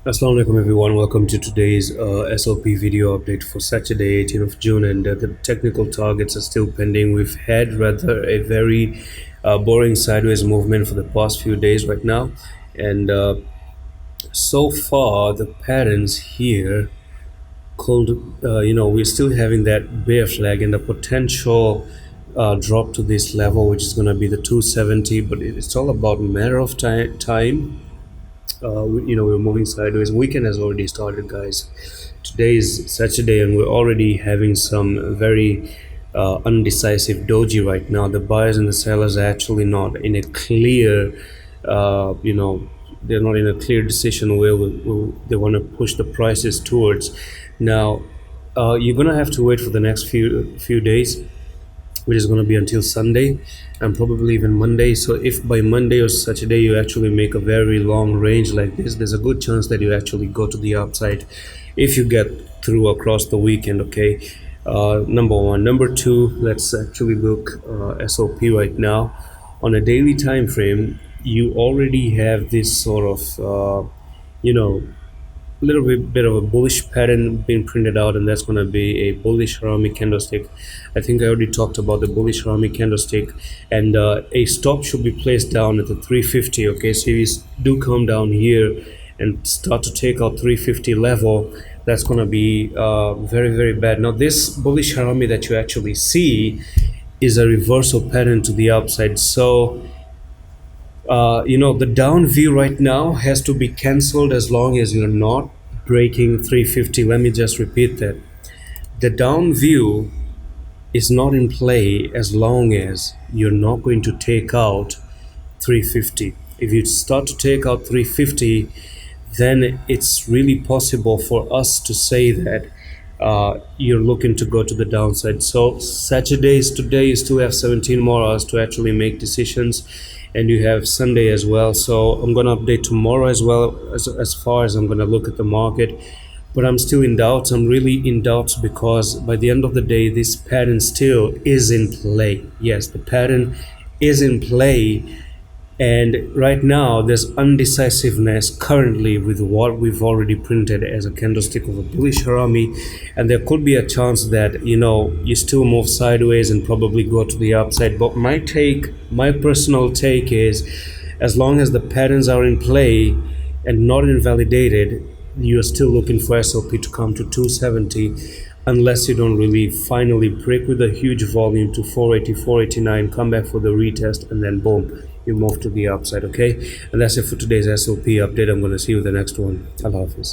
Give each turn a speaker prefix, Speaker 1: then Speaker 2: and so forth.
Speaker 1: Assalamu alaikum everyone, welcome to today's SLP video update for Saturday 18th of June, and the technical targets are still pending. We've had rather a very boring sideways movement for the past few days right now, and so far the patterns here could, we're still having that bear flag and the potential drop to this level, which is going to be the 270, but it's all about matter of time. We're moving sideways. Weekend has already started, guys. Today is Saturday and we're already having some very undecisive doji right now. The buyers and the sellers are actually not in a clear they're not in a clear decision where they want to push the prices towards. Now you're gonna have to wait for the next few days, which is going to be until Sunday and probably even Monday. So if by Monday or Saturday you actually make a very long range like this, there's a good chance that you actually go to the upside if you get through across the weekend. Okay, number one. Number two, let's actually look SOP right now. On a daily time frame, you already have this sort of little bit of a bullish pattern being printed out, and that's going to be a bullish Harami candlestick. I think I already talked about the bullish Harami candlestick, and a stop should be placed down at the 350. Okay, so if you do come down here and start to take out 350 level, that's going to be very, very bad. Now this bullish Harami that you actually see is a reversal pattern to the upside. So the down view right now has to be cancelled as long as you're not breaking 350. Let me just repeat that. The down view is not in play as long as you're not going to take out 350. If you start to take out 350, then it's really possible for us to say that you're looking to go to the downside. So Saturday is today. You still have 17 more hours to actually make decisions, and you have Sunday as well. So I'm going to update tomorrow as well, as far as I'm going to look at the market. But I'm still in doubt. I'm really in doubt because by the end of the day, this pattern still is in play. Yes, the pattern is in play. And right now, there's undecisiveness currently with what we've already printed as a candlestick of a bullish Harami. And there could be a chance that, you still move sideways and probably go to the upside. But my personal take is, as long as the patterns are in play and not invalidated, you're still looking for SLP to come to 270, unless you don't really finally break with a huge volume to 480, 489, come back for the retest, and then boom, you move to the upside. Okay, and that's it for today's SLP update. I'm going to see you in the next one. Allah Hafiz.